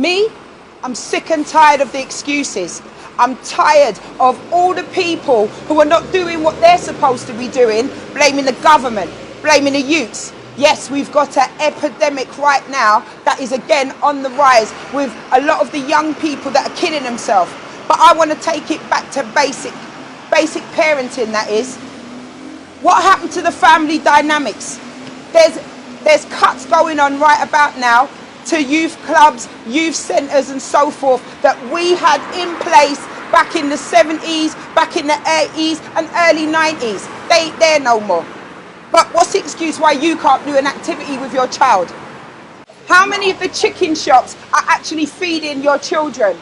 Me, I'm sick and tired of the excuses. I'm tired of all the people who are not doing what they're supposed to be doing, blaming the government, blaming the youths. Yes, we've got an epidemic right now that is again on the rise with a lot of the young people that are killing themselves. But I want to take it back to basic parenting, that is. What happened to the family dynamics? There's cuts going on right about now to youth clubs, youth centres and so forth that we had in place back in the 70s, back in the 80s and early 90s. They ain't there no more. But what's the excuse why you can't do an activity with your child? How many of the chicken shops are actually feeding your children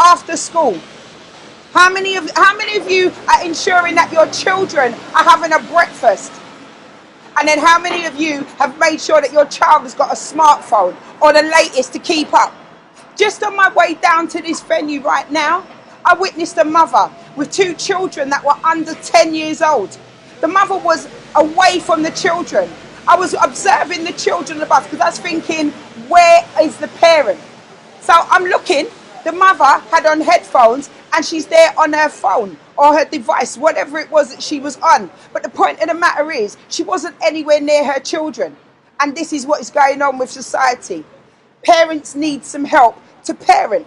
after school? How many of you are ensuring that your children are having a breakfast? And then how many of you have made sure that your child has got a smartphone or the latest to keep up? Just on my way down to this venue right now, I witnessed a mother with 2 children that were under 10 years old. The mother was away from the children. I was observing the children above because I was thinking, where is the parent? So I'm looking, the mother had on headphones and she's there on her phone or her device, whatever it was that she was on. But the point of the matter is, she wasn't anywhere near her children. And this is what is going on with society. Parents need some help to parent.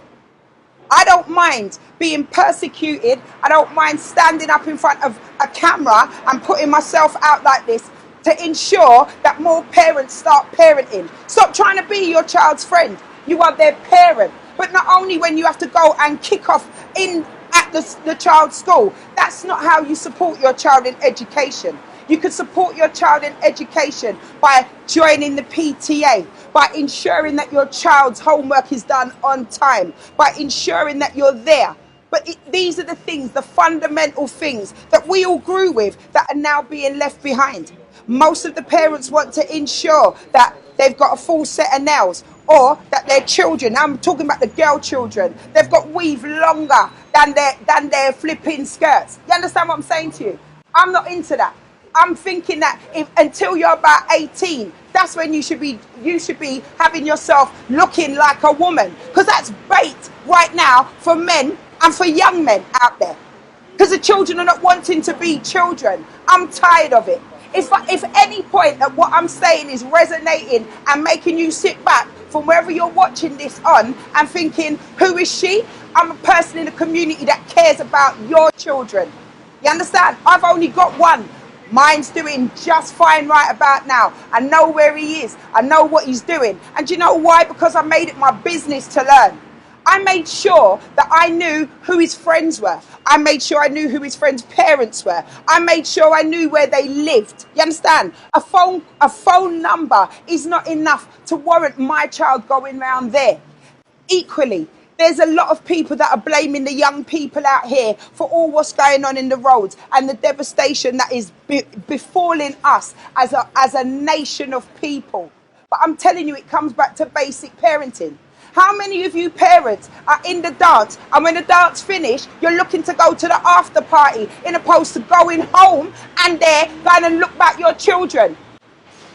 I don't mind being persecuted. I don't mind standing up in front of a camera and putting myself out like this to ensure that more parents start parenting. Stop trying to be your child's friend. You are their parent. But not only when you have to go and kick off at the child's school. That's not how you support your child in education. You can support your child in education by joining the PTA, by ensuring that your child's homework is done on time, by ensuring that you're there. But these are the things, the fundamental things that we all grew with that are now being left behind. Most of the parents want to ensure that they've got a full set of nails or that their children, I'm talking about the girl children, they've got weave longer than their flipping skirts. You understand what I'm saying to you? I'm not into that. I'm thinking that until you're about 18, that's when you should be having yourself looking like a woman. Because that's bait right now for men and for young men out there. Because the children are not wanting to be children. I'm tired of it. If any point that what I'm saying is resonating and making you sit back from wherever you're watching this on and thinking, who is she? I'm a person in the community that cares about your children. You understand? I've only got one. Mine's doing just fine right about now. I know where he is. I know what he's doing. And do you know why? Because I made it my business to learn. I made sure that I knew who his friends were. I made sure I knew who his friends' parents were. I made sure I knew where they lived. You understand? A phone number is not enough to warrant my child going round there. Equally, there's a lot of people that are blaming the young people out here for all what's going on in the roads and the devastation that is befalling us as a nation of people. But I'm telling you, it comes back to basic parenting. How many of you parents are in the dance and when the dance finished, you're looking to go to the after party in opposed to going home and there going and look back your children?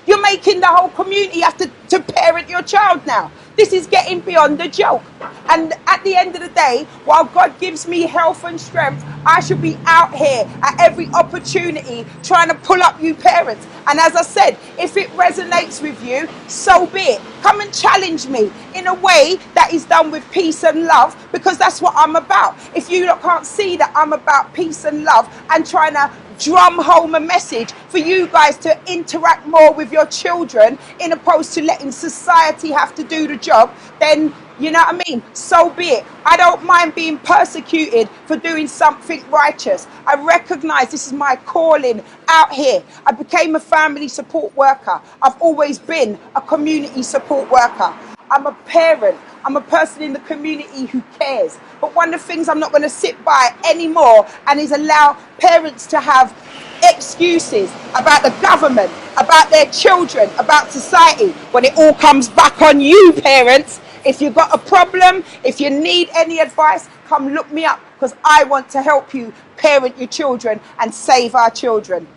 You're making the whole community have to parent your child now. This is getting beyond the joke. And at the end of the day, while God gives me health and strength, I should be out here at every opportunity trying to pull up you parents. And as I said, if it resonates with you, so be it. Come and challenge me in a way that is done with peace and love, because that's what I'm about. If you can't see that I'm about peace and love and trying to drum home a message for you guys to interact more with your children in opposed to letting society have to do the job, then you know what I mean? So be it. I don't mind being persecuted for doing something righteous. I recognize this is my calling out here. I became a family support worker. I've always been a community support worker. I'm a parent. I'm a person in the community who cares. But one of the things I'm not going to sit by anymore and is allow parents to have excuses about the government, about their children, about society, when it all comes back on you, parents. If you've got a problem, if you need any advice, come look me up, because I want to help you parent your children and save our children.